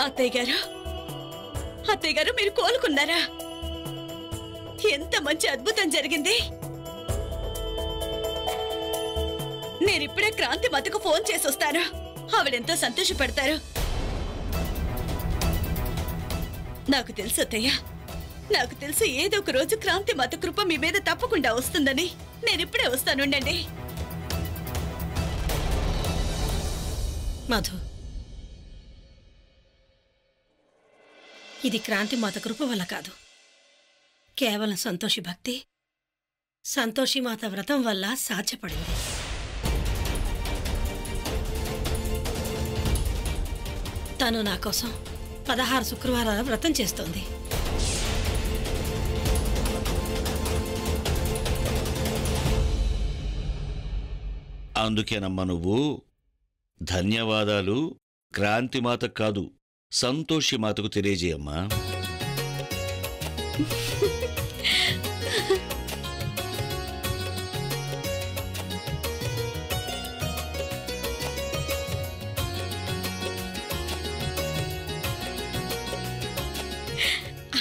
అత్తయ్య గారు మీరు కోలుకున్నారా? ఎంత మంచి అద్భుతం జరిగింది. నేనిప్పుడే క్రాంతి మతకు ఫోన్ చేసి వస్తాను. ఆవిడెంతో సంతోషపడతారు. నాకు తెలుసు అత్తయ్య, నాకు తెలుసు ఏదో ఒక రోజు క్రాంతి మత కృప మీ మీద తప్పకుండా వస్తుందని. నేనిప్పుడే వస్తానుండండి. మధు, ఇది క్రాంతి మాత కృప వల్ల కాదు, కేవలం సంతోషి భక్తి, సంతోషి మాత వ్రతం వల్ల సాధ్యపడింది. తను నా కోసం 16 శుక్రవారాల వ్రతం చేస్తోంది. అందుకేనమ్మా నువ్వు ధన్యవాదాలు క్రాంతి మాతకు కాదు, సంతోషి మాతకు తెలియజేయమ్మా.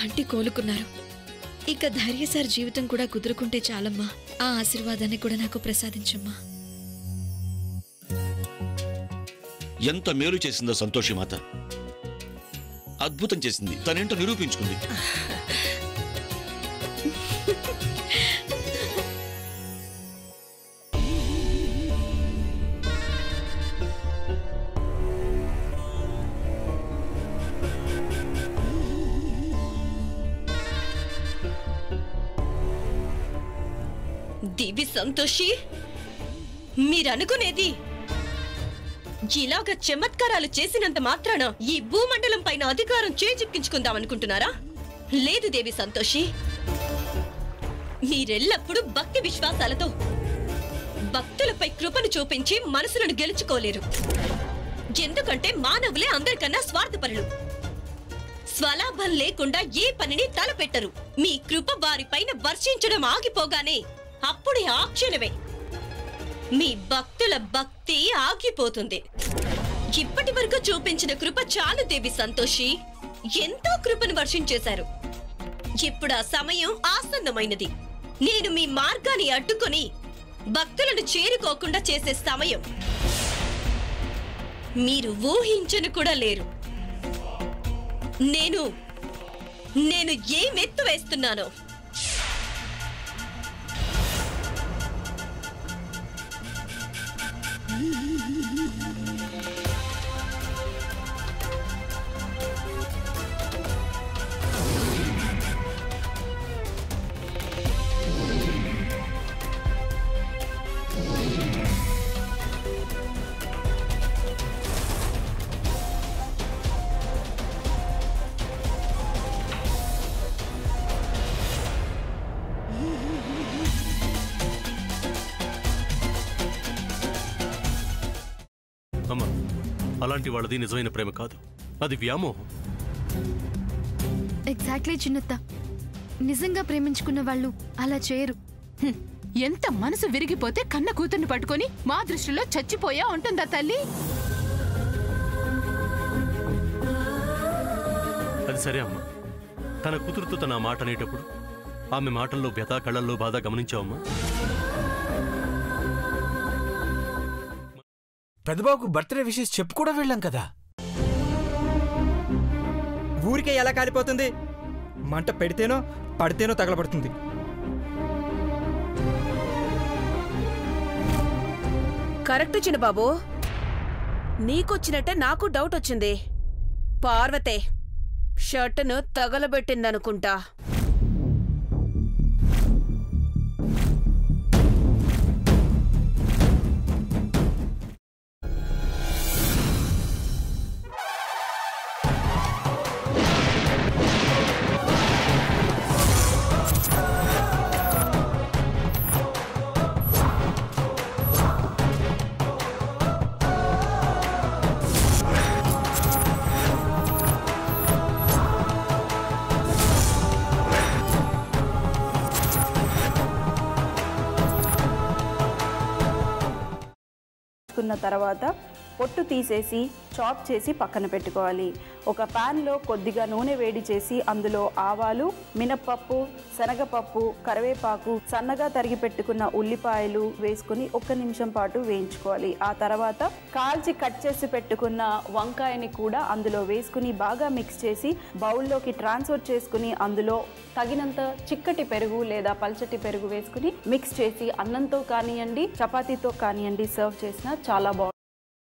ఆంటీ కోలుకున్నారు. ఇక ధైర్య సార్ జీవితం కూడా కుదురుకుంటే చాలమ్మా. ఆ ఆశీర్వాదాన్ని కూడా నాకు ప్రసాదించమ్మా. ఎంత మేలు చేసిందో సంతోషి మాత, అద్భుతం చేసింది. తనేంటో నిరూపించుకుంది. దివి సంతోషి, మీరనుకునేది ఇలాగ చమత్కారాలు చేసినంత మాత్రాన ఈ భూమండలం పైన అధికారం చేజిక్కించుకుందామనుకుంటున్నారా? లేదు దేవి సంతోషి, మీరెల్లప్పుడూ భక్తి విశ్వాసాలతో భక్తులపై కృపను చూపించి మనసులను గెలుచుకోలేరు. ఎందుకంటే మానవులే అందరికన్నా స్వార్థపరులు. స్వలాభం లేకుండా ఏ పనిని తలపెట్టరు. మీ కృప వారిపైన వర్షించడం ఆగిపోగానే అప్పుడే ఆ క్షణమే మీ భక్తుల భక్తి ఆగిపోతుంది. ఇప్పటి వరకు చూపించిన కృప చాలు దేవి సంతోషి. ఎంతో కృపను వర్షించేశారు. ఇప్పుడు ఆ సమయం ఆసన్నమైనది. నేను మీ మార్గాన్ని అడ్డుకొని భక్తులను చేరుకోకుండా చేసే సమయం. మీరు ఊహించను కూడా లేరు నేను ఏం ఎత్తు వేస్తున్నానో. అమ్మా, అలాంటి వాళ్ళది నిజమైన ప్రేమ కాదు, అది వ్యామోహం. ఎగ్జాక్ట్లీ చిన్నత్త, నిజంగా ప్రేమించుకున్న వాళ్ళు అలా చేయరు. ఎంత మనసు విరిగిపోతే కన్న కూతుర్ని పట్టుకొని మా దృష్టిలో చచ్చిపోయా ఉంటుందా తల్లి? అది సరే అమ్మా, తన కూతురుతో తన మాట అనేటప్పుడు ఆమె మాటల్లో వ్యథ, కళ్ళల్లో బాధ గమనించావమ్మా? పెద్దబాబుకు బర్త్డే విషెస్ చెప్పు కూడా వెళ్ళాం కదా. ఊరికే ఎలా కాలిపోతుంది? మంట పెడితేనో పడితేనో తగలబడుతుంది. కరెక్ట్ చిన్నబాబు, నీకొచ్చినట్టే నాకు డౌట్ వచ్చింది. పార్వతే షర్టును తగలబెట్టిందనుకుంటా. తీసుకున్న తర్వాత పొట్టు తీసేసి చాప్ చేసి పక్కన పెట్టుకోవాలి. ఒక ప్యాన్లో కొద్దిగా నూనె వేడి చేసి అందులో ఆవాలు, మినప్పప్పు, శనగపప్పు, కరివేపాకు, సన్నగా తరిగి పెట్టుకున్న ఉల్లిపాయలు వేసుకుని 1 నిమిషం పాటు వేయించుకోవాలి. ఆ తర్వాత కాల్చి కట్ చేసి పెట్టుకున్న వంకాయని కూడా అందులో వేసుకుని బాగా మిక్స్ చేసి బౌల్లోకి ట్రాన్స్ఫర్ చేసుకుని అందులో తగినంత చిక్కటి పెరుగు లేదా పల్చటి పెరుగు వేసుకుని మిక్స్ చేసి అన్నంతో కానివ్వండి, చపాతీతో కానివ్వండి సర్వ్ చేసినా చాలా బాగుంటుంది.